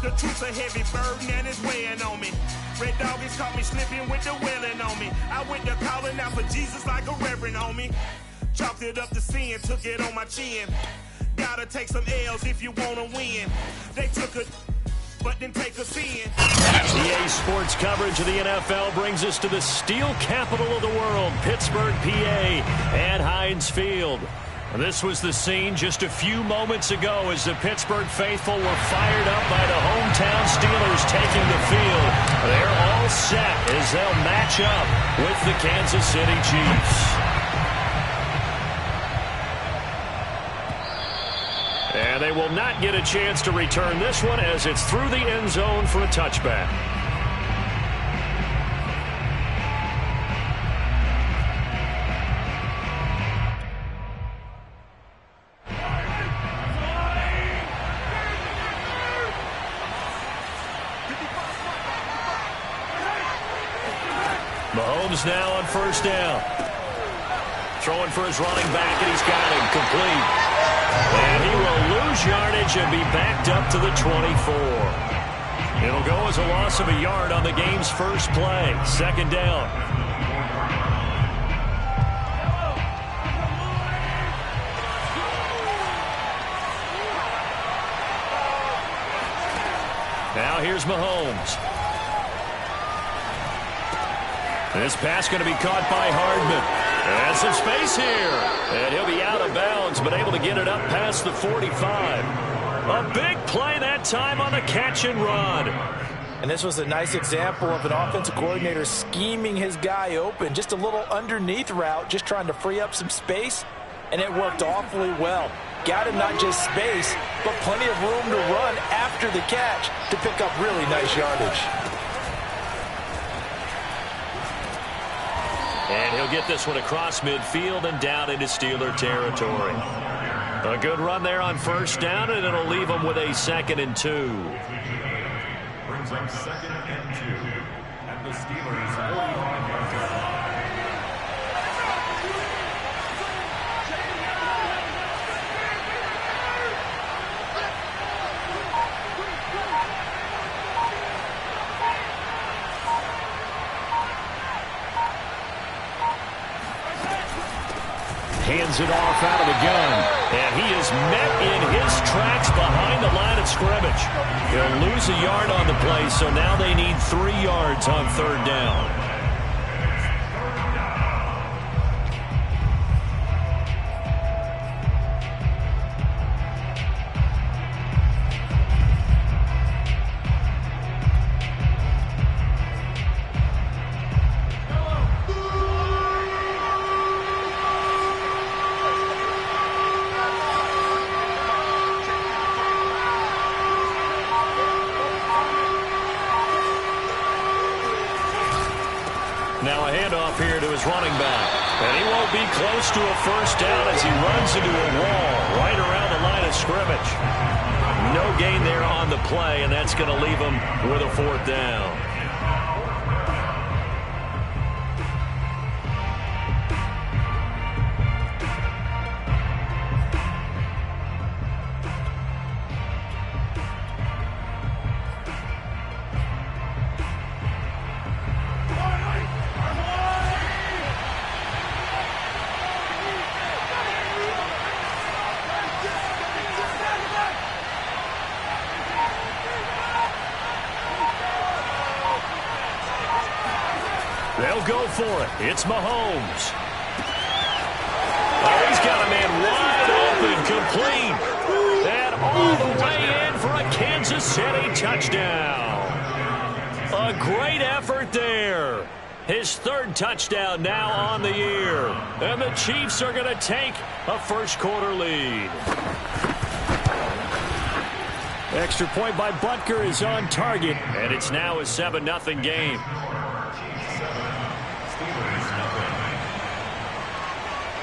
The truth's a heavy burden and it's weighing on me. Red doggies caught me slipping with the wailing on me. I went to calling out for Jesus like a reverend on me. Chalked it up to sin, took it on my chin. Gotta take some L's if you wanna win. They took a but then take us in. EA Sports coverage of the NFL brings us to the steel capital of the world, Pittsburgh, PA, at Heinz Field. This was the scene just a few moments ago as the Pittsburgh faithful were fired up by the hometown Steelers taking the field. They're all set as they'll match up with the Kansas City Chiefs. And they will not get a chance to return this one as it's through the end zone for a touchback. Mahomes now on first down. Throwing for his running back, and he's got him complete. And he will lose yardage and be backed up to the 24. It'll go as a loss of a yard on the game's first play. Second down. Now here's Mahomes. This pass going to be caught by Hardman. And some space here. And he'll be out of bounds, but able to get it up past the 45. A big play that time on the catch and run. And this was a nice example of an offensive coordinator scheming his guy open. Just a little underneath route, just trying to free up some space. And it worked awfully well. Got him not just space, but plenty of room to run after the catch to pick up really nice yardage. And he'll get this one across midfield and down into Steeler territory. A good run there on first down, and it'll leave them with a 2nd and 2. Brings up 2nd and 2 at the Steelers' 45-yard line. Hands it off out of the gun. And he is met in his tracks behind the line of scrimmage. He'll lose a yard on the play, so now they need 3 yards on third down. Now a handoff here to his running back. And he won't be close to a first down as he runs into a wall right around the line of scrimmage. No gain there on the play, and that's going to leave him with a 4th down. They'll go for it. It's Mahomes. Oh, he's got a man wide open, complete. And all the way in for a Kansas City touchdown. A great effort there. His 3rd touchdown now on the year. And the Chiefs are going to take a first-quarter lead. Extra point by Butker is on target, and it's now a 7-0 game.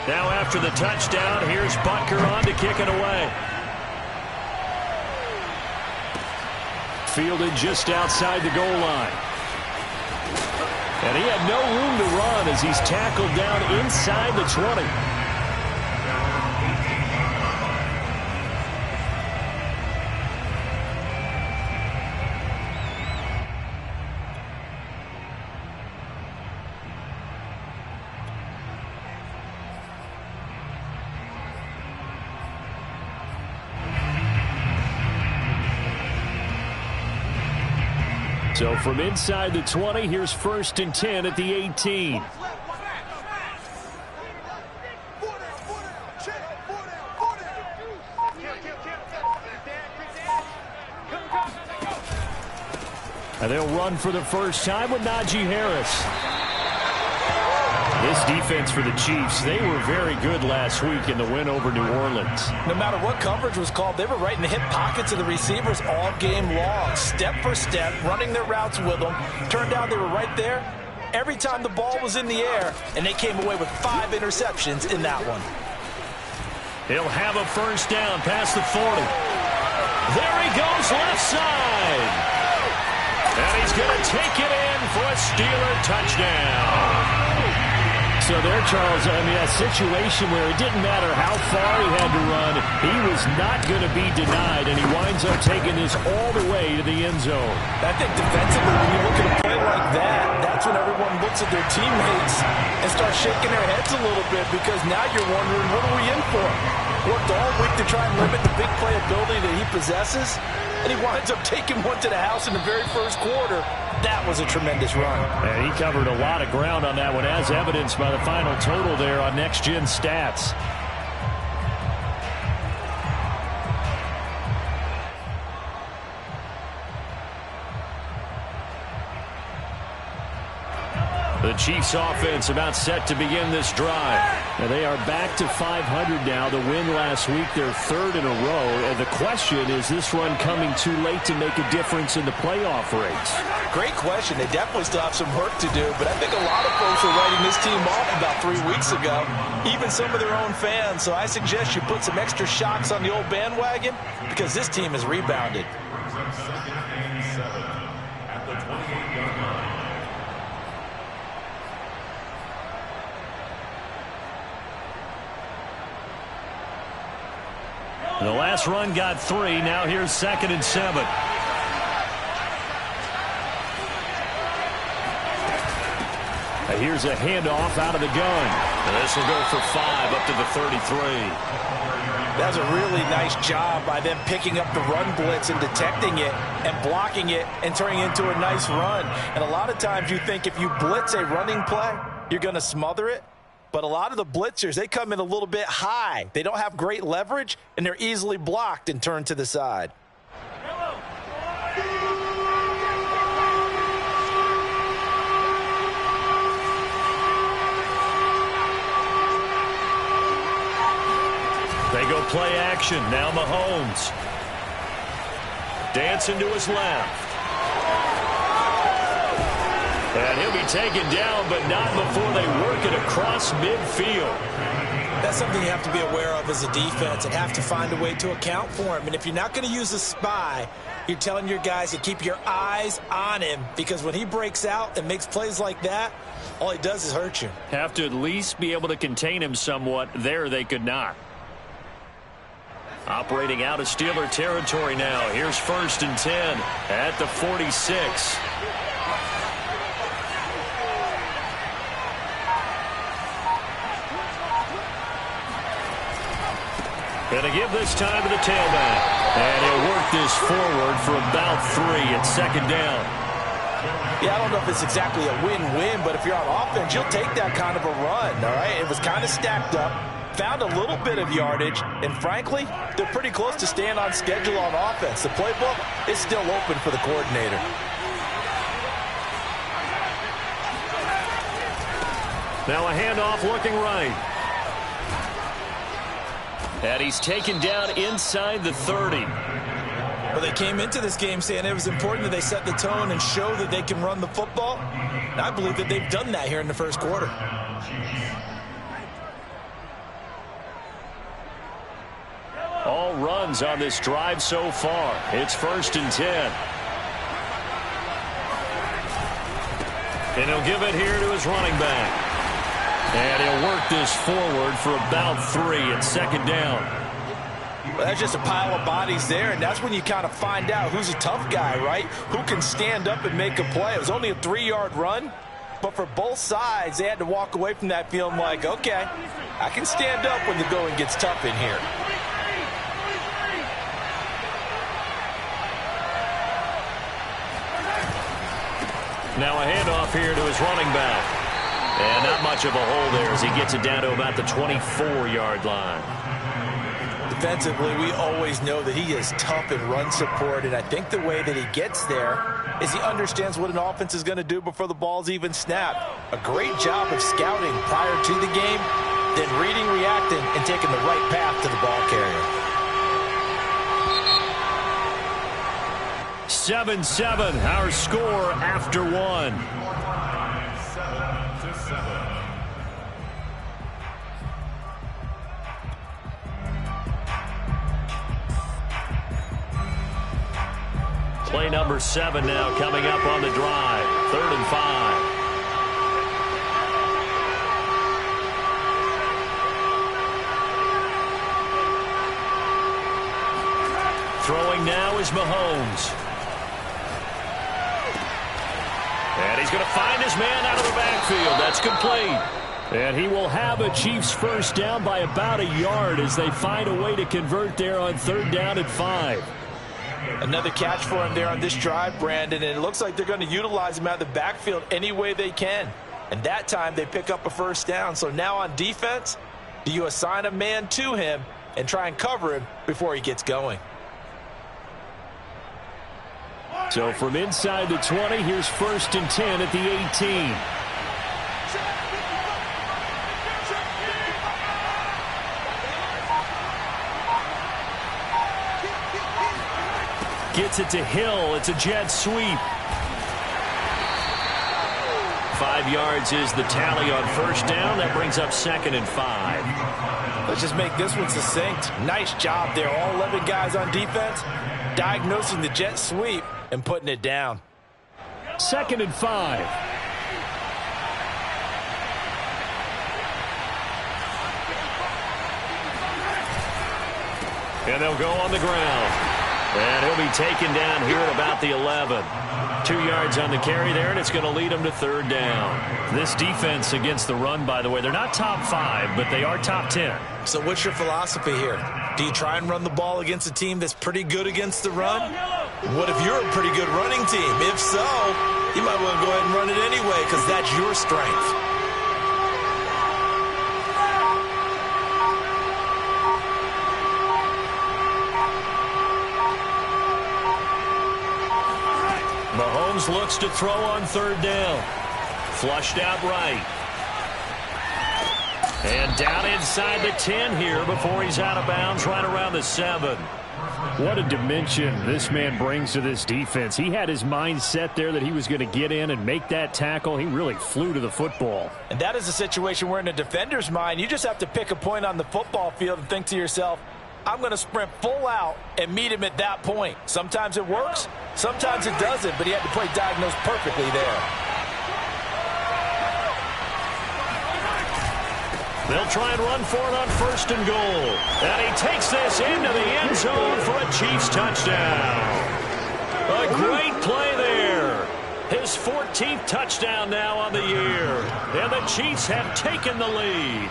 Now after the touchdown, here's Butker on to kick it away. Fielded just outside the goal line. And he had no room to run as he's tackled down inside the 20. So from inside the 20, here's 1st and 10 at the 18. And they'll run for the first time with Najee Harris. This defense for the Chiefs, they were very good last week in the win over New Orleans. No matter what coverage was called, they were right in the hip pockets of the receivers all game long, step for step, running their routes with them. Turned out they were right there every time the ball was in the air, and they came away with 5 interceptions in that one. He'll have a first down past the 40. There he goes, left side. And he's going to take it in for a Steeler touchdown. So there, Charles, I mean, a situation where it didn't matter how far he had to run, he was not going to be denied, and he winds up taking this all the way to the end zone. I think defensively, when you look at a play like that, that's when everyone looks at their teammates and starts shaking their heads a little bit, because now you're wondering, what are we in for? Worked all week to try and limit the big play ability that he possesses, and he winds up taking one to the house in the very first quarter. That was a tremendous run. And he covered a lot of ground on that one, as evidenced by the final total there on Next Gen Stats. The Chiefs offense about set to begin this drive. And they are back to 500 now. The win last week, their 3rd in a row. And the question is this run coming too late to make a difference in the playoff race? Great question. They definitely still have some work to do, but I think a lot of folks were writing this team off about 3 weeks ago, even some of their own fans. So I suggest you put some extra shocks on the old bandwagon, because this team has rebounded. Second and 7 at the 28-yard line. The last run got 3. Now here's 2nd and 7. Here's a handoff out of the gun. And this will go for 5 up to the 33. That's a really nice job by them picking up the run blitz and detecting it and blocking it and turning it into a nice run. And a lot of times you think if you blitz a running play, you're going to smother it. But a lot of the blitzers, they come in a little bit high. They don't have great leverage, and they're easily blocked and turned to the side. They go play action. Now Mahomes. Dancing to his left. And he'll be taken down, but not before they work it across midfield. That's something you have to be aware of as a defense and have to find a way to account for him. And if you're not going to use a spy, you're telling your guys to keep your eyes on him, because when he breaks out and makes plays like that, all he does is hurt you. Have to at least be able to contain him somewhat. There they could not. Operating out of Steeler territory now. Here's 1st and 10 at the 46. Going to give this time to the tailback. And he'll work this forward for about 3 at 2nd down. Yeah, I don't know if it's exactly a win-win, but if you're on offense, you'll take that kind of a run, all right? It was kind of stacked up, found a little bit of yardage, and frankly, they're pretty close to staying on schedule on offense. The playbook is still open for the coordinator. Now a handoff looking right. And he's taken down inside the 30. Well, they came into this game saying it was important that they set the tone and show that they can run the football. And I believe that they've done that here in the first quarter. All runs on this drive so far. It's 1st and 10. And he'll give it here to his running back. And he'll work this forward for about 3 at 2nd down. Well, that's just a pile of bodies there, and that's when you kind of find out who's a tough guy, right? Who can stand up and make a play. It was only a 3-yard run, but for both sides, they had to walk away from that feeling like, okay, I can stand up when the going gets tough in here. Now a handoff here to his running back. And not much of a hole there as he gets it down to about the 24-yard line. Defensively, we always know that he is tough in run support, and I think the way that he gets there is he understands what an offense is going to do before the ball's even snapped. A great job of scouting prior to the game, then reading, reacting, and taking the right path to the ball carrier. 7-7, our score after one. 7-7. Play number 7 now coming up on the drive. 3rd and 5. Throwing now is Mahomes. And he's going to find his man out of the backfield. That's complete. And he will have a Chiefs first down by about a yard as they find a way to convert there on 3rd down and 5. Another catch for him there on this drive, Brandon, and it looks like they're going to utilize him out of the backfield any way they can. And that time they pick up a first down. So now on defense, do you assign a man to him and try and cover him before he gets going? So from inside the 20, here's 1st and 10 at the 18. Gets it to Hill. It's a jet sweep. 5 yards is the tally on 1st down. That brings up 2nd and 5. Let's just make this one succinct. Nice job there. All 11 guys on defense diagnosing the jet sweep and putting it down. 2nd and 5. And they'll go on the ground. And he'll be taken down here at about the 11. 2 yards on the carry there, and it's going to lead him to 3rd down. This defense against the run, by the way, they're not top 5, but they are top 10. So what's your philosophy here? Do you try and run the ball against a team that's pretty good against the run? What if you're a pretty good running team? If so, you might want to go ahead and run it anyway because that's your strength. Mahomes looks to throw on 3rd down. Flushed out right. And down inside the 10 here before he's out of bounds right around the 7. What a dimension this man brings to this defense. He had his mind set there that he was going to get in and make that tackle. He really flew to the football. And that is a situation where in a defender's mind, you just have to pick a point on the football field and think to yourself, I'm going to sprint full out and meet him at that point. Sometimes it works, sometimes it doesn't, but he had to play diagnose perfectly there. They'll try and run for it on 1st and goal. And he takes this into the end zone for a Chiefs touchdown. A great play there. His 14th touchdown now on the year. And the Chiefs have taken the lead.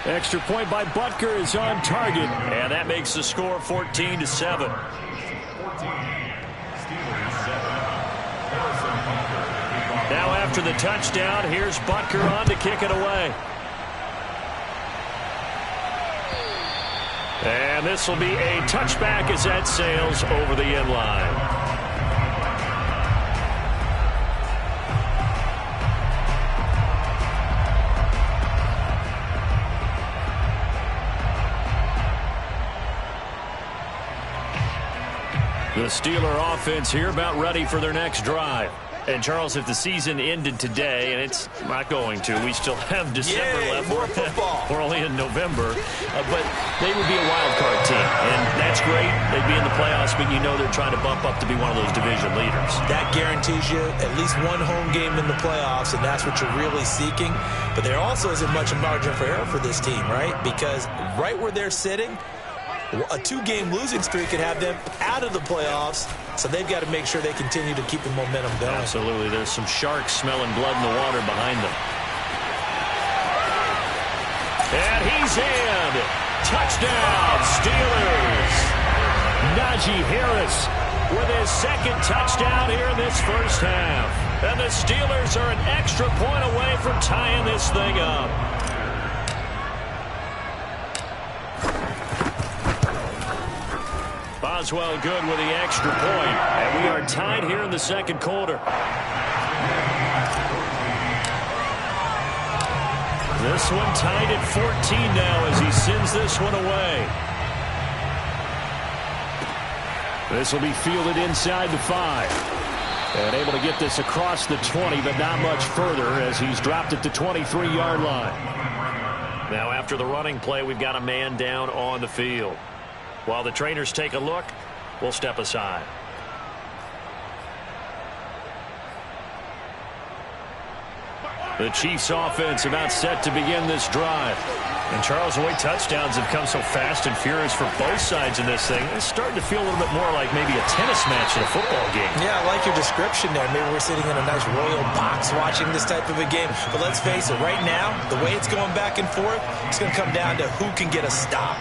Extra point by Butker is on target, and that makes the score 14-7. Now after the touchdown, here's Butker on to kick it away. And this will be a touchback as that sails over the end line. The Steeler offense here about ready for their next drive. And, Charles, if the season ended today, and it's not going to, we still have December left. More football. We're only in November. But they would be a wild card team. And that's great. They'd be in the playoffs, but you know they're trying to bump up to be one of those division leaders. That guarantees you at least one home game in the playoffs, and that's what you're really seeking. But there also isn't much margin for error for this team, right? Because right where they're sitting, a 2-game losing streak could have them out of the playoffs, so they've got to make sure they continue to keep the momentum going. Absolutely. There's some sharks smelling blood in the water behind them. And he's in. Touchdown, Steelers. Najee Harris with his second touchdown here in this first half. And the Steelers are an extra point away from tying this thing up. Boswell good with the extra point, and we are tied here in the second quarter. This one tied at 14 now as he sends this one away. This will be fielded inside the 5. And able to get this across the 20, but not much further as he's dropped it to 23-yard line. Now after the running play, we've got a man down on the field. While the trainers take a look, we'll step aside. The Chiefs offense about set to begin this drive. And Charles, the way touchdowns have come so fast and furious for both sides in this thing, it's starting to feel a little bit more like maybe a tennis match in a football game. Yeah, I like your description there. Maybe we're sitting in a nice royal box watching this type of a game. But let's face it, right now, the way it's going back and forth, it's going to come down to who can get a stop.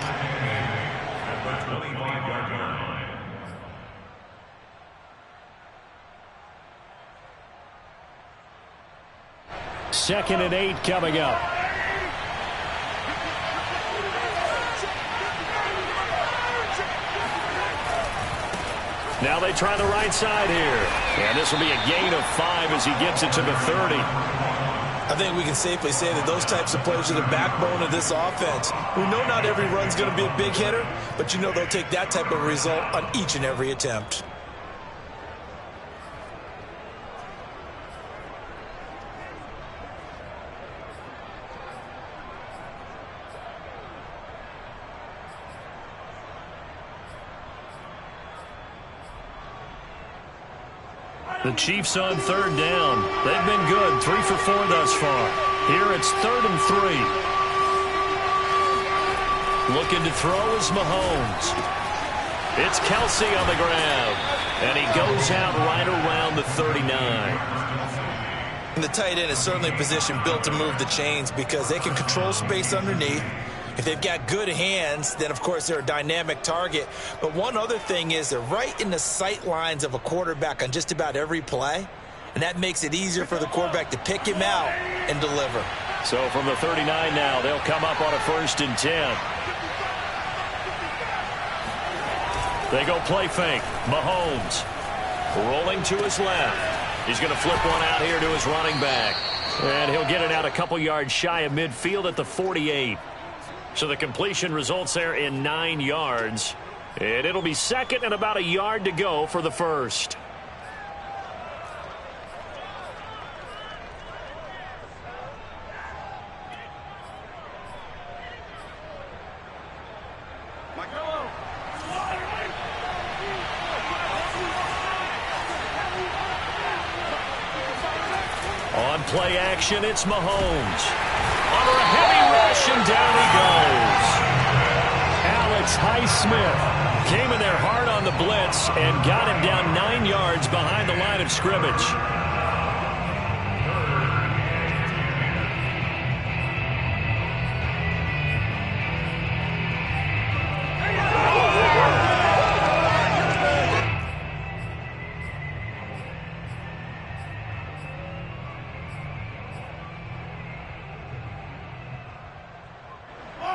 Second and 8 coming up. Now they try the right side here. And this will be a gain of 5 as he gets it to the 30. I think we can safely say that those types of plays are the backbone of this offense. We know not every run's going to be a big hitter, but you know they'll take that type of result on each and every attempt. The Chiefs on third down. They've been good, 3 for 4 thus far. Here it's 3rd and 3. Looking to throw is Mahomes. It's Kelsey on the ground. And he goes out right around the 39. And the tight end is certainly a position built to move the chains because they can control space underneath. If they've got good hands, then, of course, they're a dynamic target. But one other thing is they're right in the sight lines of a quarterback on just about every play, and that makes it easier for the quarterback to pick him out and deliver. So from the 39 now, they'll come up on a 1st and 10. They go play fake. Mahomes rolling to his left. He's going to flip one out here to his running back. And he'll get it out a couple yards shy of midfield at the 48. So the completion results there in 9 yards. And it'll be second and about a yard to go for the first. On play action, it's Mahomes. Under a heavy rush, and down he goes. Alex Highsmith came in there hard on the blitz and got him down 9 yards behind the line of scrimmage.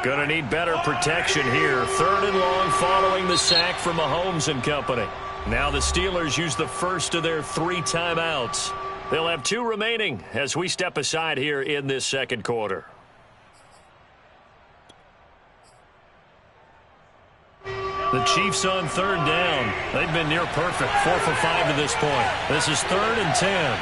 Going to need better protection here. 3rd and long following the sack from Mahomes and company. Now the Steelers use the first of their 3 timeouts. They'll have 2 remaining as we step aside here in this second quarter. The Chiefs on 3rd down. They've been near perfect. 4 for 5 to this point. This is 3rd and 10.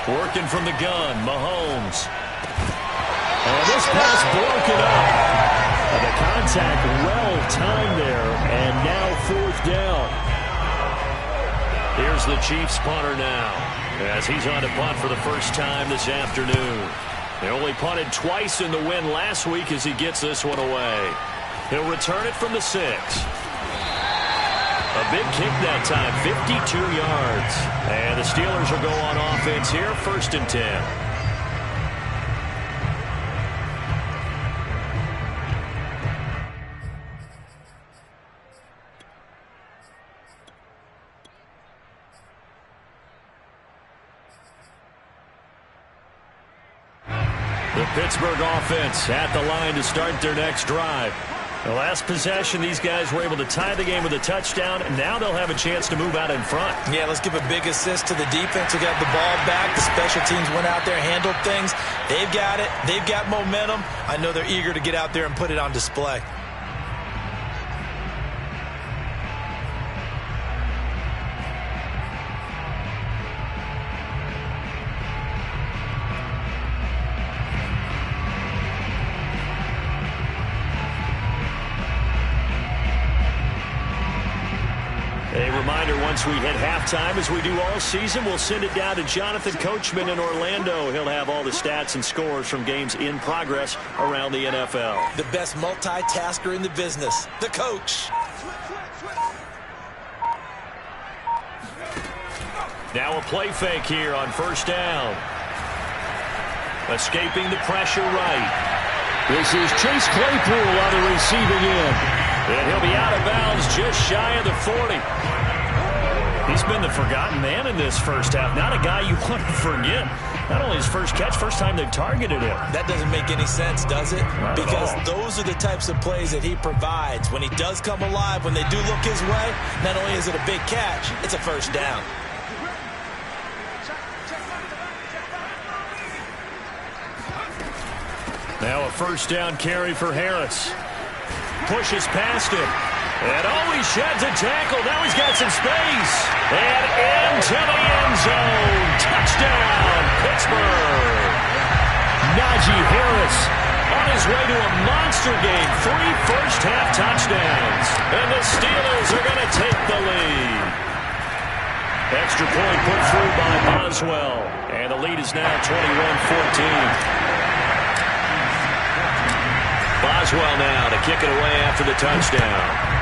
Working from the gun, Mahomes. And this pass broken up. And the contact well-timed there, and now 4th down. Here's the Chiefs punter now, as he's on to punt for the first time this afternoon. They only punted twice in the win last week as he gets this one away. He'll return it from the 6. A big kick that time, 52 yards. And the Steelers will go on offense here, 1st and 10. The Pittsburgh offense at the line to start their next drive. The last possession, these guys were able to tie the game with a touchdown, and now they'll have a chance to move out in front. Yeah, let's give a big assist to the defense who got the ball back. The special teams went out there, handled things. They've got it. They've got momentum. I know they're eager to get out there and put it on display. A reminder, once we hit halftime, as we do all season, we'll send it down to Jonathan Coachman in Orlando. He'll have all the stats and scores from games in progress around the NFL. The best multitasker in the business, the coach. Now a play fake here on first down. Escaping the pressure right. This is Chase Claypool on the receiving end. And he'll be out of bounds just shy of the 40. He's been the forgotten man in this first half. Not a guy you want to forget. Not only his first catch, first time they've targeted him. That doesn't make any sense, does it? Because those are the types of plays that he provides. When he does come alive, when they do look his way, not only is it a big catch, it's a first down. Now a first down carry for Harris. Pushes past him. And he sheds a tackle. Now he's got some space. And into the end zone. Touchdown, Pittsburgh. Najee Harris on his way to a monster game. 3 first-half touchdowns. And the Steelers are going to take the lead. Extra point put through by Boswell. And the lead is now 21-14. Boswell now to kick it away after the touchdown.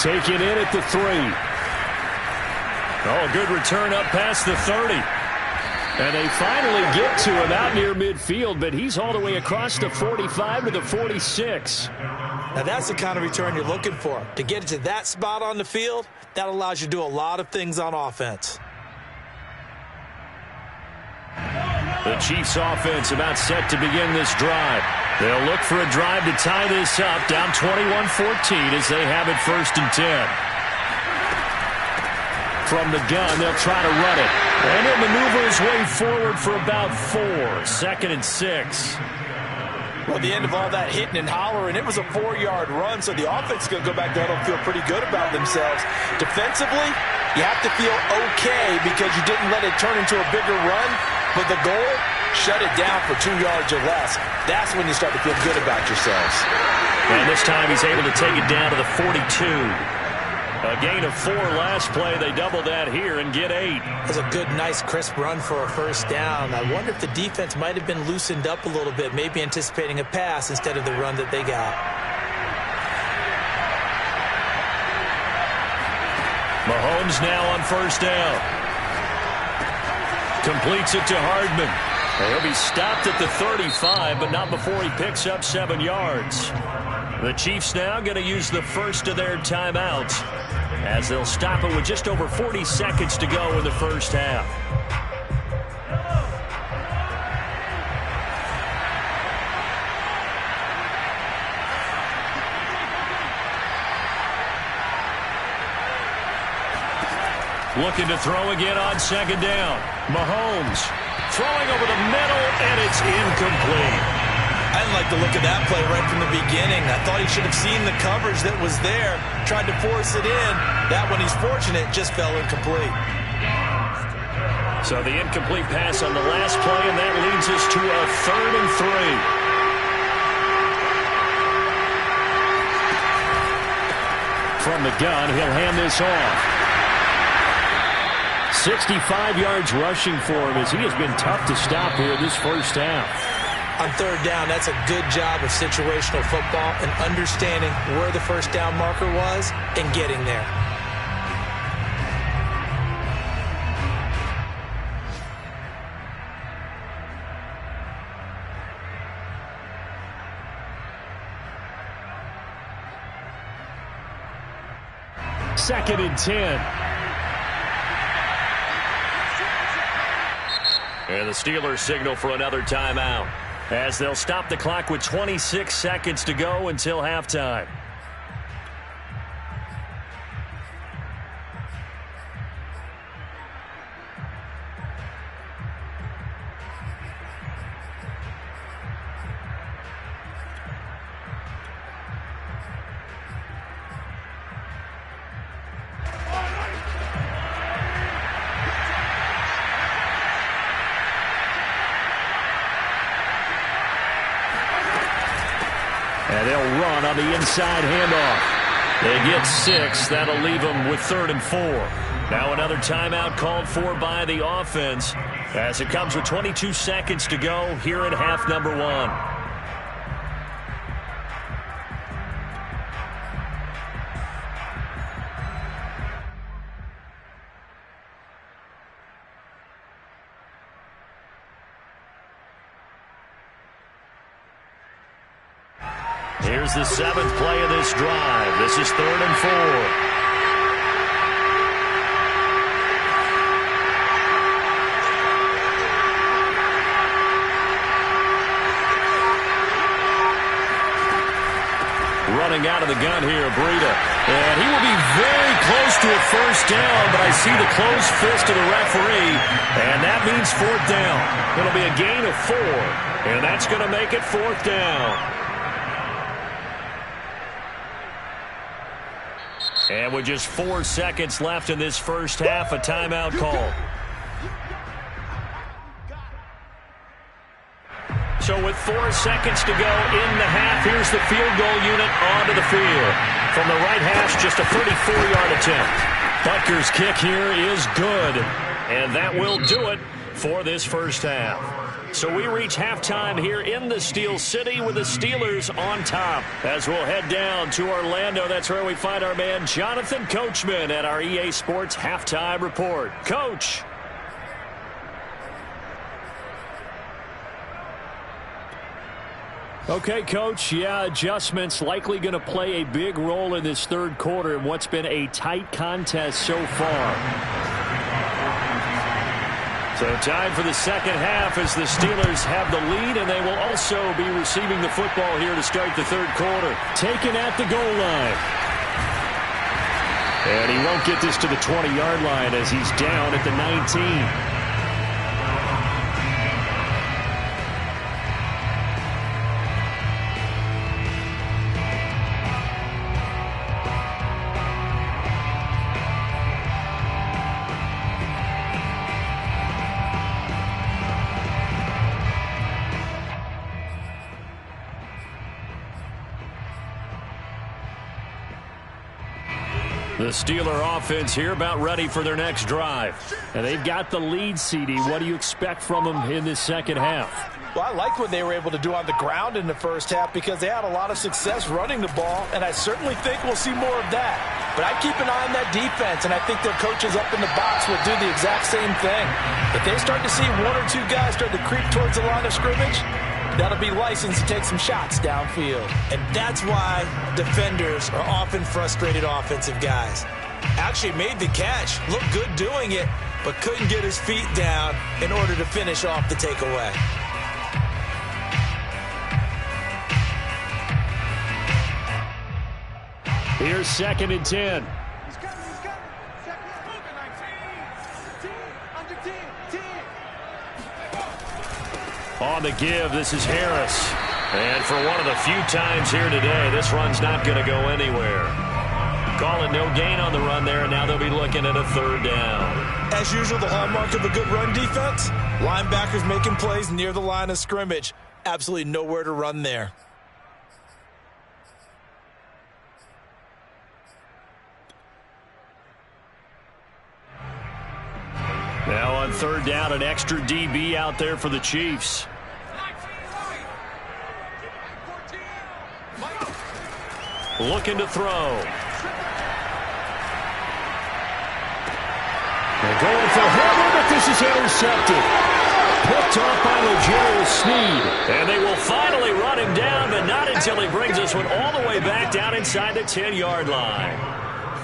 Taken in at the 3. Oh, good return up past the 30. And they finally get to him out near midfield, but he's all the way across the 45 to the 46. Now that's the kind of return you're looking for. To get it to that spot on the field, that allows you to do a lot of things on offense. The Chiefs offense about set to begin this drive. They'll look for a drive to tie this up, down 21-14 as they have it 1st and 10. From the gun, they'll try to run it. And he'll maneuver his way forward for about 4. 2nd and 6. Well, the end of all that hitting and hollering, it was a 4-yard run, so the offense is going to go back there and feel pretty good about themselves. Defensively, you have to feel okay because you didn't let it turn into a bigger run. But the goal, shut it down for 2 yards or less. That's when you start to feel good about yourselves. And this time he's able to take it down to the 42. A gain of 4 last play. They double that here and get 8. That's a good, nice, crisp run for a first down. I wonder if the defense might have been loosened up a little bit, maybe anticipating a pass instead of the run that they got. Mahomes now on first down. Completes it to Hardman. He'll be stopped at the 35, but not before he picks up 7 yards. The Chiefs now going to use the first of their timeouts as they'll stop it with just over 40 seconds to go in the first half. Looking to throw again on 2nd down. Mahomes throwing over the middle, and it's incomplete. I didn't like the look of that play right from the beginning. I thought he should have seen the coverage that was there, tried to force it in. That one, he's fortunate, just fell incomplete. So the incomplete pass on the last play, and that leads us to a 3rd and 3. From the gun, he'll hand this off. 65 yards rushing for him as he has been tough to stop here this first half. On 3rd down, that's a good job of situational football and understanding where the first down marker was and getting there. Second and 10. And the Steelers signal for another timeout, as they'll stop the clock with 26 seconds to go until halftime. And they'll run on the inside handoff. They get 6. That'll leave them with 3rd and 4. Now another timeout called for by the offense, as it comes with 22 seconds to go here in half number 1. Here's the 7th play of this drive. This is 3rd and 4. Running out of the gun here, Breida. And he will be very close to a first down, but I see the closed fist of the referee, and that means 4th down. It'll be a gain of 4, and that's going to make it 4th down. And with just 4 seconds left in this first half, a timeout call. So with 4 seconds to go in the half, here's the field goal unit onto the field. From the right hash, just a 34-yard attempt. Butker's kick here is good, and that will do it for this first half. So we reach halftime here in the Steel City with the Steelers on top. As we'll head down to Orlando, that's where we find our man Jonathan Coachman at our EA Sports Halftime Report. Coach. Okay, Coach, adjustments likely going to play a big role in this third quarter in what's been a tight contest so far. So time for the second half as the Steelers have the lead, and they will also be receiving the football here to start the third quarter. Taken at the goal line. And he won't get this to the 20-yard line as he's down at the 19. The Steeler offense here about ready for their next drive. And they've got the lead, CD. What do you expect from them in this second half? Well, I like what they were able to do on the ground in the first half because they had a lot of success running the ball, and I certainly think we'll see more of that. But I keep an eye on that defense, and I think their coaches up in the box will do the exact same thing. If they start to see 1 or 2 guys start to creep towards the line of scrimmage, that'll be licensed to take some shots downfield. And that's why defenders are often frustrated offensive guys. Actually made the catch, looked good doing it, but couldn't get his feet down in order to finish off the takeaway. Here's 2nd and 10. On the give, this is Harris. And for one of the few times here today, this run's not going to go anywhere. Call it no gain on the run there, and now they'll be looking at a 3rd down. As usual, the hallmark of a good run defense, linebackers making plays near the line of scrimmage. Absolutely nowhere to run there. Now on 3rd down, an extra DB out there for the Chiefs. Looking to throw. They're going for Herbert, but this is intercepted. Picked off by L'Jarius Sneed. And they will finally run him down, but not until he brings this one all the way back down inside the 10-yard line.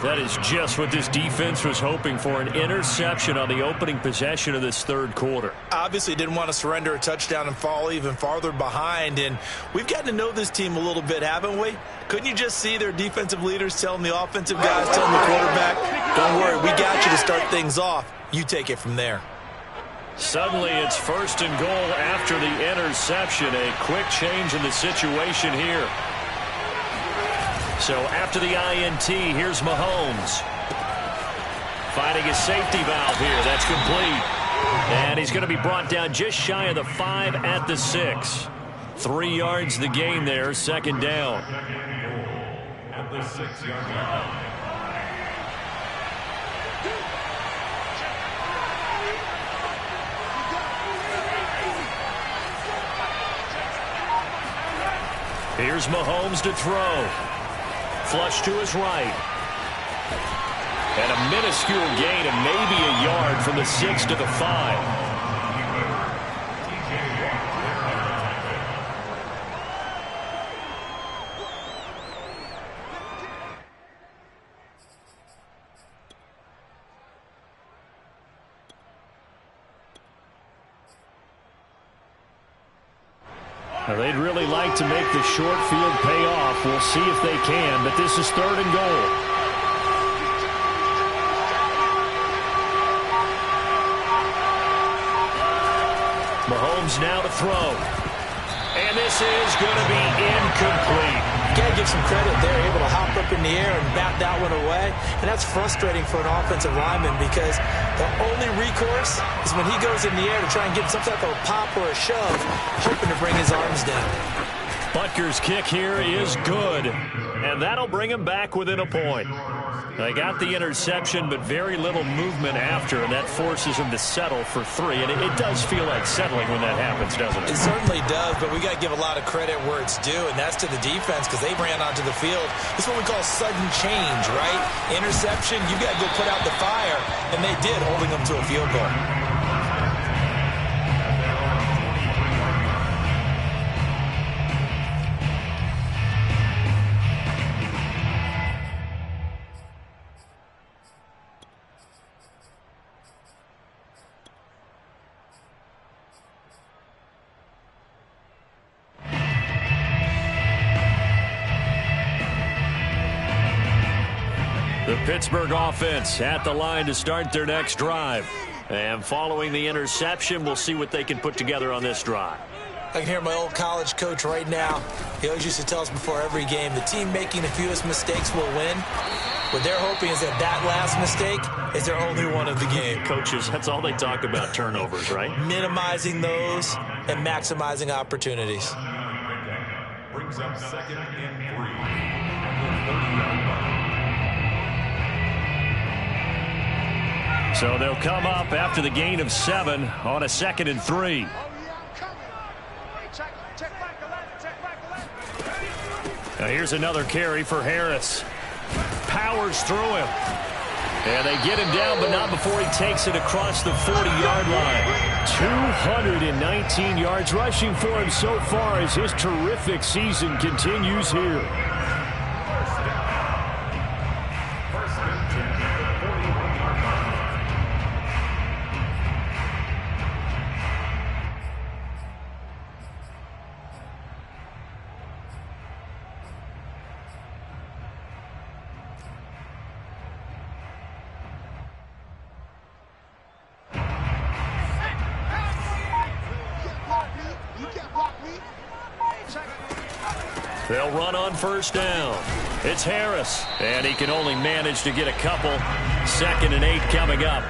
That is just what this defense was hoping for, an interception on the opening possession of this third quarter. Obviously didn't want to surrender a touchdown and fall even farther behind, and we've gotten to know this team a little bit, haven't we? Couldn't you just see their defensive leaders telling the offensive guys, telling the quarterback, don't worry, we got you to start things off. You take it from there. Suddenly it's 1st and goal after the interception. A quick change in the situation here. So after the INT, here's Mahomes. Finding his safety valve here. That's complete. And he's going to be brought down just shy of the 5 at the 6. 3 yards the gain there, 2nd down. At the 6-yard line. Here's Mahomes to throw. Flush to his right. And a minuscule gain of maybe a yard from the 6 to the 5. Now they'd really like to make the short field pay off. We'll see if they can, but this is 3rd and goal. Mahomes now to throw. And this is going to be incomplete. You got to give some credit. They're able to hop up in the air and bat that one away. And that's frustrating for an offensive lineman because the only recourse is when he goes in the air to try and get some type of a pop or a shove, hoping to bring his arms down. Butker's kick here is good. And that'll bring him back within a point. They got the interception, but very little movement after, and that forces him to settle for 3. And it does feel like settling when that happens, doesn't it? It certainly does, but we got to give a lot of credit where it's due, and that's to the defense because they ran onto the field. This is what we call sudden change, right? Interception, you got to go put out the fire, and they did, holding them to a field goal. The Pittsburgh offense at the line to start their next drive. And following the interception, we'll see what they can put together on this drive. I can hear my old college coach right now. He always used to tell us before every game, the team making the fewest mistakes will win. What they're hoping is that that last mistake is their only one of the game. Coaches, that's all they talk about, turnovers, right? Minimizing those and maximizing opportunities. Brings up 2nd and 3. At the 30-yard line. So they'll come up after the gain of 7 on a 2nd and 3. Now here's another carry for Harris. Powers through him. And they get him down, but not before he takes it across the 40-yard line. 219 yards rushing for him so far as his terrific season continues here. They'll run on 1st down. It's Harris, and he can only manage to get a couple. 2nd and 8 coming up.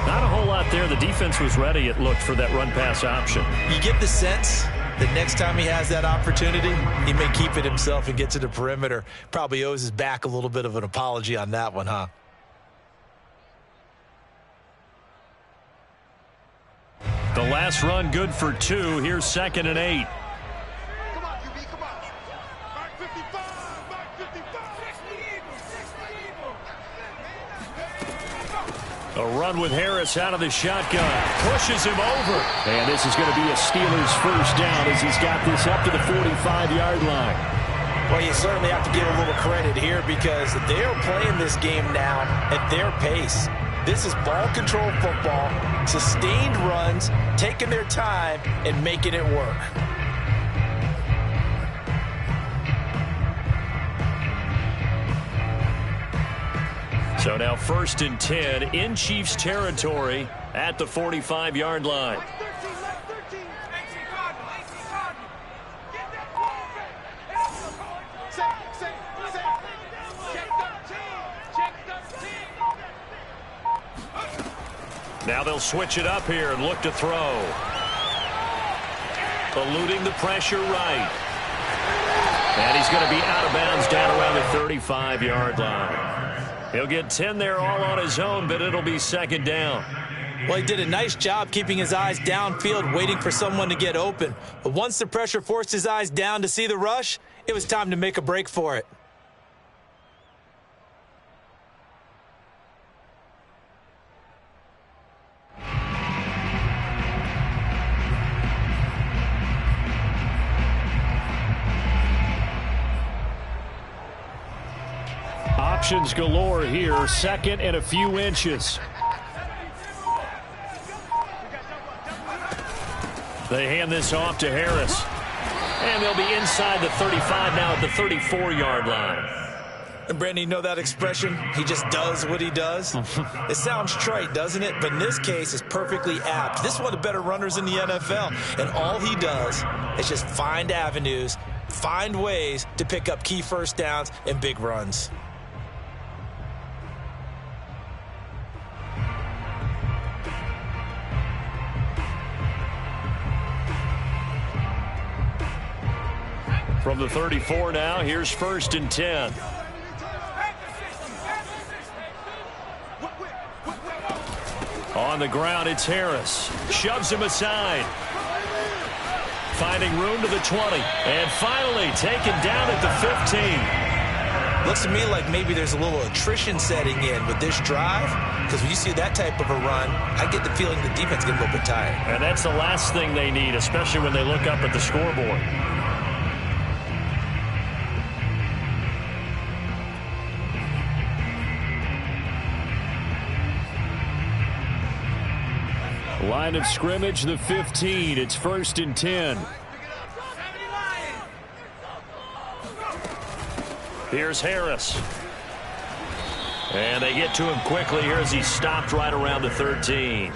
Not a whole lot there. The defense was ready, it looked, for that run-pass option. You get the sense that next time he has that opportunity, he may keep it himself and get to the perimeter. Probably owes his back a little bit of an apology on that one, huh? The last run good for 2. Here's 2nd and 8. A run with Harris out of the shotgun. Pushes him over. And this is going to be a Steelers 1st down as he's got this up to the 45-yard line. Well, you certainly have to give a little credit here because they are playing this game now at their pace. This is ball control football, sustained runs, taking their time and making it work. So now 1st and 10 in Chiefs territory at the 45-yard line. Now they'll switch it up here and look to throw. Eluding the pressure right. And he's going to be out of bounds down around the 35-yard line. He'll get 10 there all on his own, but it'll be 2nd down. Well, he did a nice job keeping his eyes downfield, waiting for someone to get open. But once the pressure forced his eyes down to see the rush, it was time to make a break for it. Options galore here, 2nd and a few inches. They hand this off to Harris. And they'll be inside the 35 now at the 34-yard line. And Brandon, you know that expression? He just does what he does? It sounds trite, doesn't it? But in this case, it's perfectly apt. This is one of the better runners in the NFL. And all he does is just find avenues, find ways to pick up key first downs and big runs. From the 34 now, here's 1st and 10. On the ground, it's Harris. Shoves him aside. Finding room to the 20. And finally taken down at the 15. Looks to me like maybe there's a little attrition setting in with this drive, because when you see that type of a run, I get the feeling the defense gets a little bit tired. And that's the last thing they need, especially when they look up at the scoreboard. Line of scrimmage, the 15. It's 1st and 10. Here's Harris. And they get to him quickly here as he's stopped right around the 13.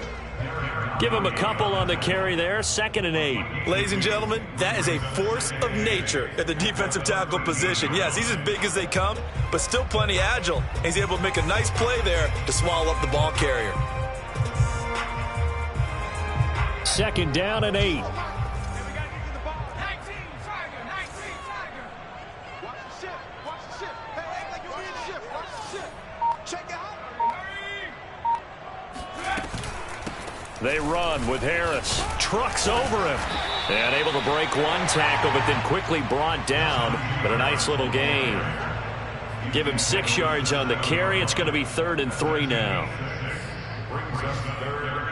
Give him a couple on the carry there. 2nd and 8. Ladies and gentlemen, that is a force of nature at the defensive tackle position. Yes, he's as big as they come, but still plenty agile. And he's able to make a nice play there to swallow up the ball carrier. 2nd down and 8. They run with Harris. Trucks over him. And able to break one tackle, but then quickly brought down. But a nice little gain. Give him 6 yards on the carry. It's going to be 3rd and 3 now. Brings us 3rd and 3.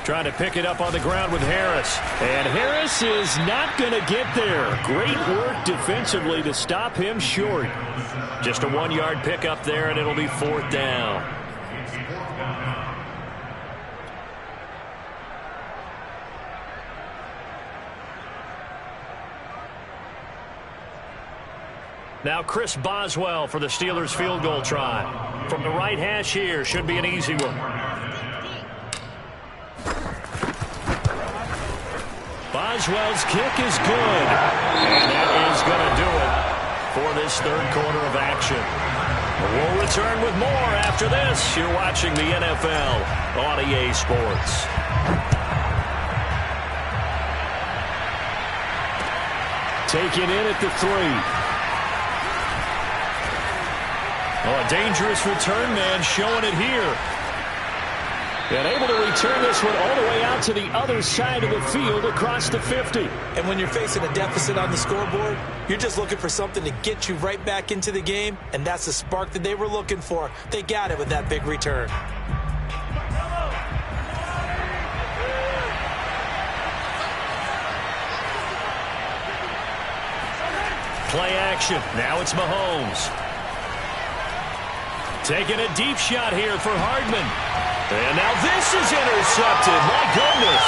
Trying to pick it up on the ground with Harris. And Harris is not going to get there. Great work defensively to stop him short. Just a 1-yard pickup there, and it'll be 4th down. Now Chris Boswell for the Steelers field goal try. From the right hash here, should be an easy one. Boswell's kick is good. And that is going to do it for this 3rd quarter of action. We'll return with more after this. You're watching the NFL on EA Sports. Taken in at the 3. Oh, a dangerous return man showing it here. And able to return this one all the way out to the other side of the field across the 50. And when you're facing a deficit on the scoreboard, you're just looking for something to get you right back into the game, and that's the spark that they were looking for. They got it with that big return. Play action. Now it's Mahomes. Taking a deep shot here for Hardman. And now this is intercepted. My goodness.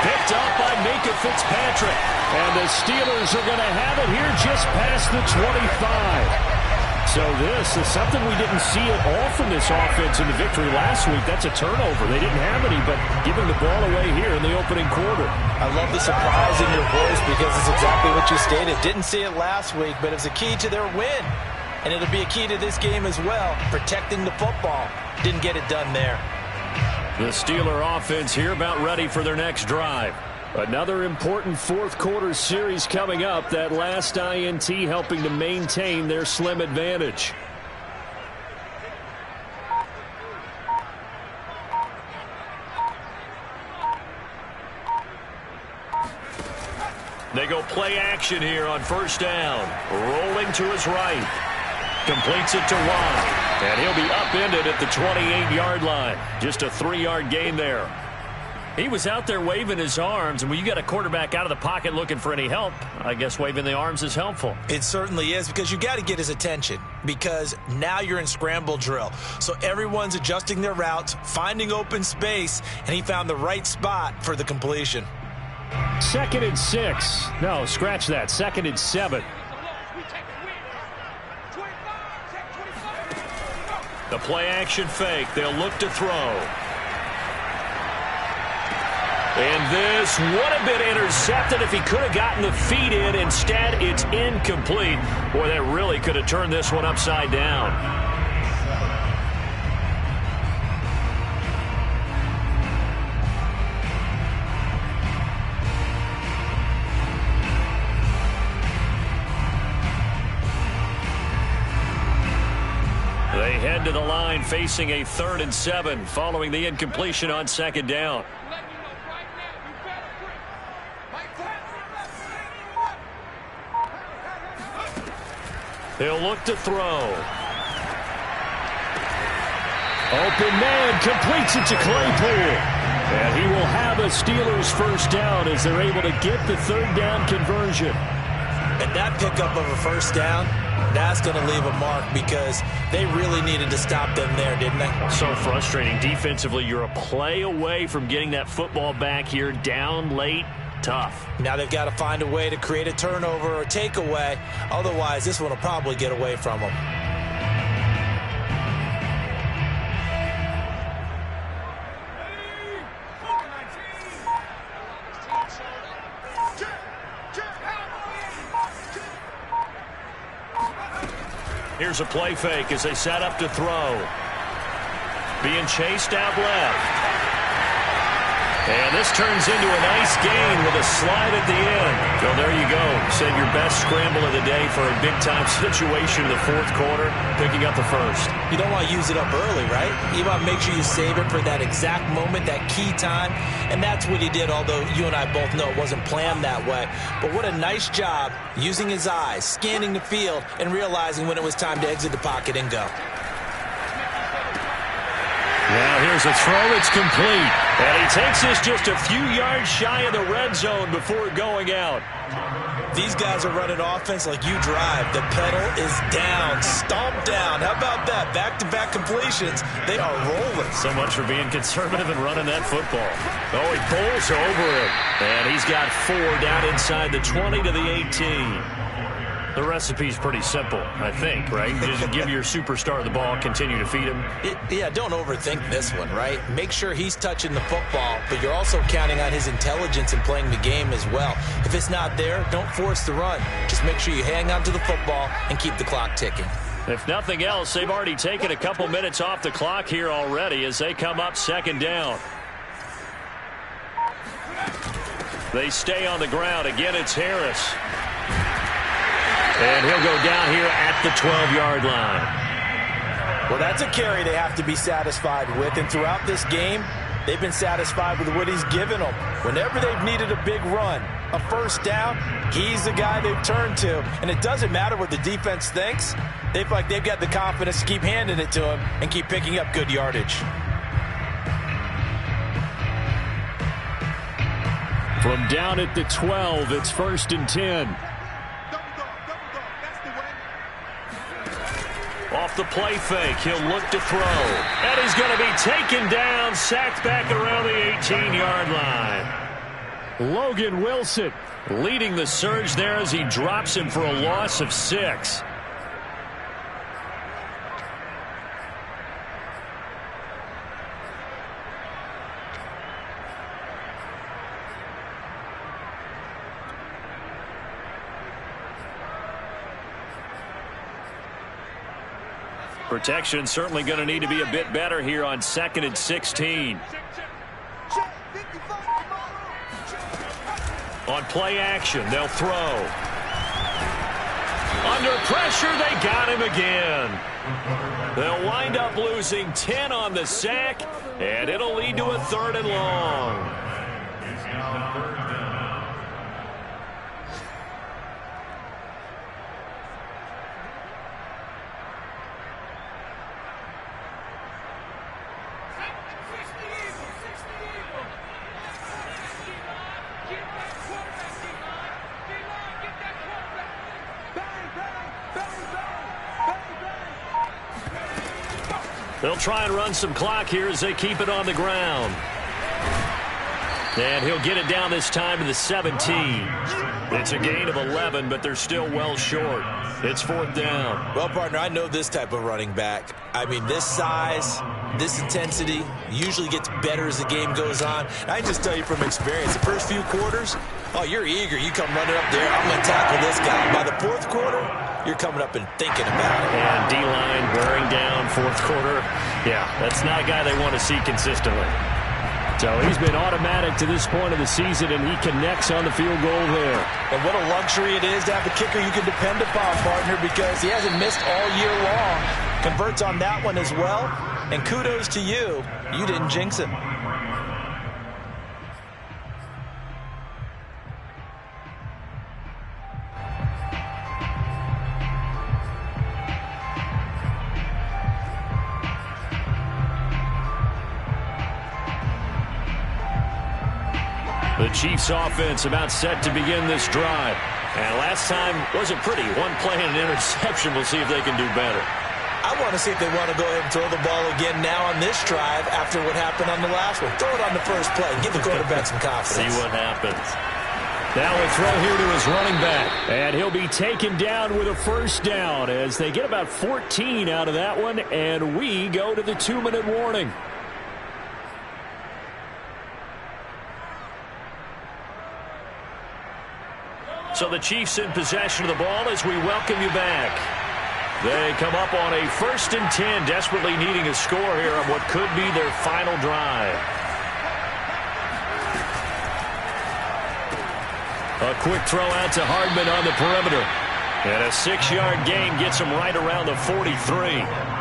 Picked up by Minka Fitzpatrick. And the Steelers are going to have it here just past the 25. So this is something we didn't see at all from this offense in the victory last week. That's a turnover. They didn't have any, but giving the ball away here in the opening quarter. I love the surprise in your voice because it's exactly what you stated. Didn't see it last week, but it was a key to their win. And it'll be a key to this game as well, protecting the football. Didn't get it done there. The Steeler offense here about ready for their next drive. Another important fourth quarter series coming up. That last INT helping to maintain their slim advantage. They go play action here on first down. Rolling to his right. Completes it to Watt. And he'll be upended at the 28-yard line. Just a 3-yard gain there. He was out there waving his arms, and when you got a quarterback out of the pocket looking for any help, I guess waving the arms is helpful. It certainly is, because you got to get his attention, because now you're in scramble drill. So everyone's adjusting their routes, finding open space, and he found the right spot for the completion. 2nd and 6. No, scratch that. 2nd and 7. The play action fake. They'll look to throw. And this would have been intercepted if he could have gotten the feet in. Instead, it's incomplete. Boy, that really could have turned this one upside down. They head to the line facing a 3rd and 7 following the incompletion on 2nd down. He'll look to throw. Open man, completes it to Claypool. And he will have a Steelers first down as they're able to get the 3rd down conversion. And that pickup of a first down, that's going to leave a mark because they really needed to stop them there, didn't they? So frustrating. Defensively, you're a play away from getting that football back here down late. Tough. Now they've got to find a way to create a turnover or takeaway. Otherwise, this one will probably get away from them. Here's a play fake as they set up to throw. Being chased out left. And this turns into a nice gain with a slide at the end. Well, there you go. Save your best scramble of the day for a big-time situation in the 4th quarter, picking up the first. You don't want to use it up early, right? You want to make sure you save it for that exact moment, that key time. And that's what he did, although you and I both know it wasn't planned that way. But what a nice job using his eyes, scanning the field, and realizing when it was time to exit the pocket and go. Now here's a throw. It's complete. And he takes this just a few yards shy of the red zone before going out. These guys are running offense like you drive. The pedal is down, stomped down. How about that? Back-to-back completions. They are rolling. So much for being conservative and running that football. Oh, he pulls over it. And he's got 4 down inside the 20 to the 18. The recipe's pretty simple, I think, right? Just give your superstar the ball, continue to feed him. Yeah, don't overthink this one, right? Make sure he's touching the football, but you're also counting on his intelligence in playing the game as well. If it's not there, don't force the run. Just make sure you hang on to the football and keep the clock ticking. If nothing else, they've already taken a couple minutes off the clock here already as they come up 2nd down. They stay on the ground. Again, it's Harris. And he'll go down here at the 12-yard line. Well, that's a carry they have to be satisfied with. And throughout this game, they've been satisfied with what he's given them. Whenever they've needed a big run, a first down, he's the guy they've turned to. And it doesn't matter what the defense thinks. They feel like they've got the confidence to keep handing it to him and keep picking up good yardage. From down at the 12, it's 1st and 10. Off the play fake, he'll look to throw. And he's going to be taken down, sacked back around the 18-yard line. Logan Wilson leading the surge there as he drops him for a loss of 6. Protection certainly going to need to be a bit better here on 2nd and 16. On play action, they'll throw. Under pressure, they got him again. They'll wind up losing 10 on the sack, and it'll lead to a 3rd and long. They'll try and run some clock here as they keep it on the ground. And he'll get it down this time to the 17. It's a gain of 11, but they're still well short. It's 4th down. Well, partner, I know this type of running back. I mean, this size, this intensity usually gets better as the game goes on. I can just tell you from experience, the first few quarters, oh, you're eager. You come running up there, I'm going to tackle this guy. By the 4th quarter, you're coming up and thinking about it. And D-line wearing down 4th quarter. Yeah, that's not a guy they want to see consistently. So he's been automatic to this point of the season, and he connects on the field goal there. And what a luxury it is to have a kicker you can depend upon, partner, because he hasn't missed all year long. Converts on that one as well. And kudos to you. You didn't jinx him. The Chiefs offense about set to begin this drive. And last time wasn't pretty. One play and an interception. We'll see if they can do better. I want to see if they want to go ahead and throw the ball again now on this drive after what happened on the last one. Throw it on the first play. Give the quarterback some confidence. See what happens. Now a throw here to his running back. And he'll be taken down with a 1st down as they get about 14 out of that one. And we go to the 2-minute warning. So the Chiefs in possession of the ball as we welcome you back. They come up on a 1st and 10, desperately needing a score here on what could be their final drive. A quick throw out to Hardman on the perimeter. And a 6-yard gain gets him right around the 43.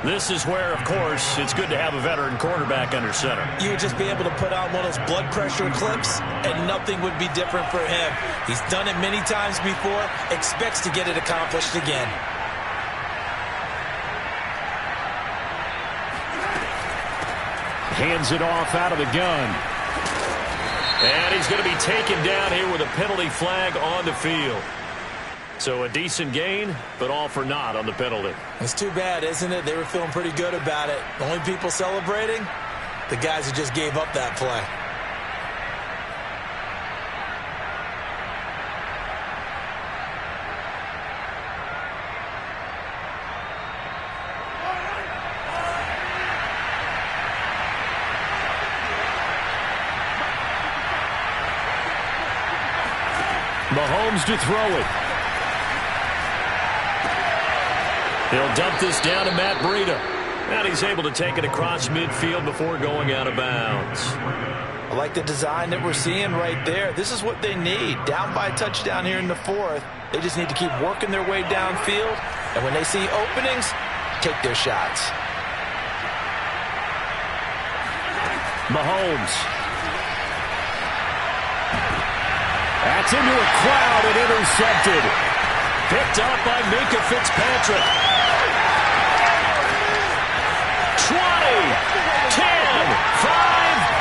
This is where, of course, it's good to have a veteran quarterback under center. You would just be able to put on one of those blood pressure clips, and nothing would be different for him. He's done it many times before, expects to get it accomplished again. Hands it off out of the gun. And he's going to be taken down here with a penalty flag on the field. So a decent gain, but all for naught on the penalty. It's too bad, isn't it? They were feeling pretty good about it. The only people celebrating, the guys who just gave up that play. Mahomes to throw it. He'll dump this down to Matt Breida. And he's able to take it across midfield before going out of bounds. I like the design that we're seeing right there. This is what they need. Down by a touchdown here in the 4th. They just need to keep working their way downfield. And when they see openings, take their shots. Mahomes. That's into a crowd and intercepted. Picked up by Minka Fitzpatrick. 20, 10, 5,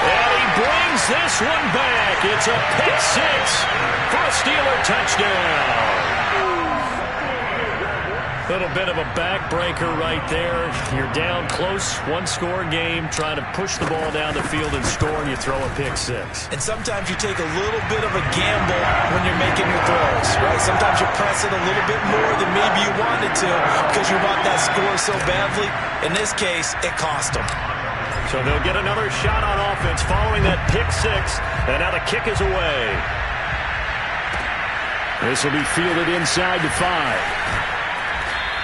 and he brings this one back. It's a pick six for a Steeler touchdown. Little bit of a backbreaker right there. You're down close, one-score game, trying to push the ball down the field and score, and you throw a pick six. And sometimes you take a little bit of a gamble when you're making your throws, right? Sometimes you press it a little bit more than maybe you wanted to because you want that score so badly. In this case, it cost them. So they'll get another shot on offense following that pick six, and now the kick is away. This will be fielded inside the 5.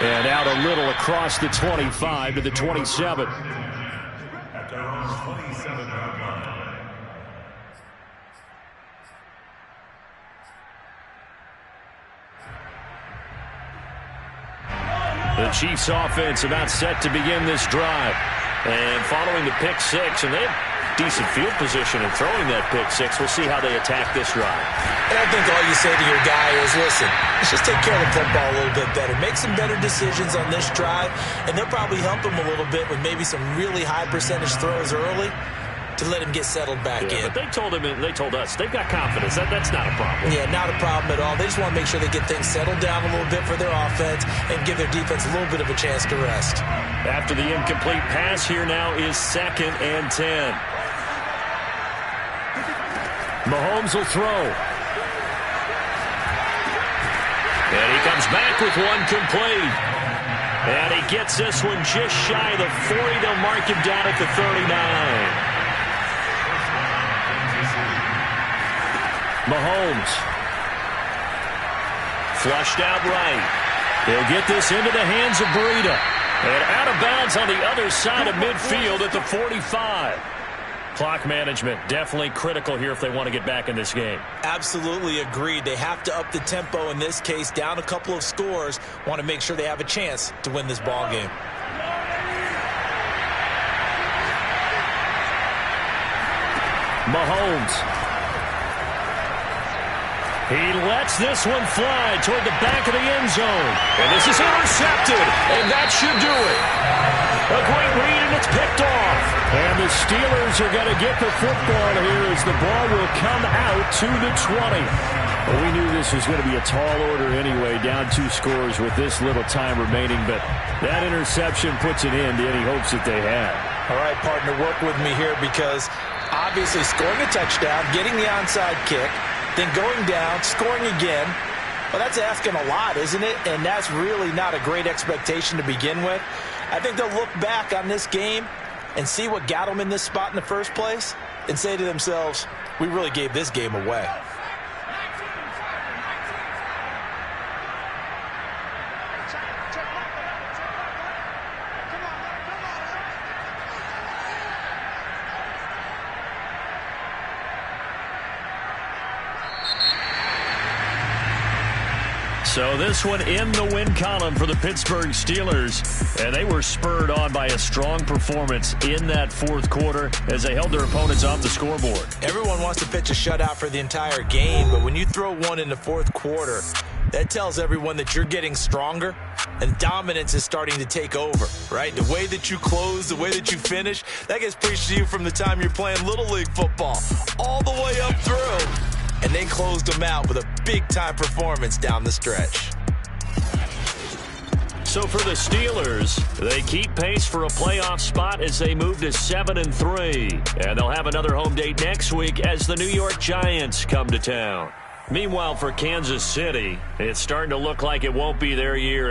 And out a little across the 25 to the 27. At their own 27-yard line. The Chiefs offense about set to begin this drive. And following the pick six, and they have decent field position in throwing that pick six. We'll see how they attack this drive. And I think all you say to your guy is, listen, let's just take care of the football a little bit better. Make some better decisions on this drive, and they'll probably help him a little bit with maybe some really high percentage throws early to let him get settled back in. But they told him, and they told us, they've got confidence. That's not a problem. Yeah, not a problem at all. They just want to make sure they get things settled down a little bit for their offense and give their defense a little bit of a chance to rest. After the incomplete pass, here now is 2nd and 10. Mahomes will throw. And he comes back with one complete. And he gets this one just shy of the 40. They'll mark him down at the 39. Mahomes. Flushed out right. He'll get this into the hands of Breida. And out of bounds on the other side of midfield at the 45. Clock management definitely critical here if they want to get back in this game. Absolutely agreed. They have to up the tempo in this case, down a couple of scores. Want to make sure they have a chance to win this ball game. Mahomes. He lets this one fly toward the back of the end zone. And this is intercepted, and that should do it. A great read, and it's picked off. And the Steelers are going to get the football here as the ball will come out to the 20. Well, we knew this was going to be a tall order anyway, down 2 scores with this little time remaining. But that interception puts an end to any hopes that they had. All right, partner, work with me here because obviously scoring a touchdown, getting the onside kick, then going down, scoring again. Well, that's asking a lot, isn't it? And that's really not a great expectation to begin with. I think they'll look back on this game and see what got them in this spot in the first place and say to themselves, we really gave this game away. So this one in the win column for the Pittsburgh Steelers. And they were spurred on by a strong performance in that fourth quarter as they held their opponents off the scoreboard. Everyone wants to pitch a shutout for the entire game, but when you throw one in the fourth quarter, that tells everyone that you're getting stronger and dominance is starting to take over, right? The way that you close, the way that you finish, that gets preached to you from the time you're playing Little League football all the way up through. And they closed them out with a big-time performance down the stretch. So for the Steelers, they keep pace for a playoff spot as they move to 7-3. And they'll have another home date next week as the New York Giants come to town. Meanwhile, for Kansas City, it's starting to look like it won't be their year.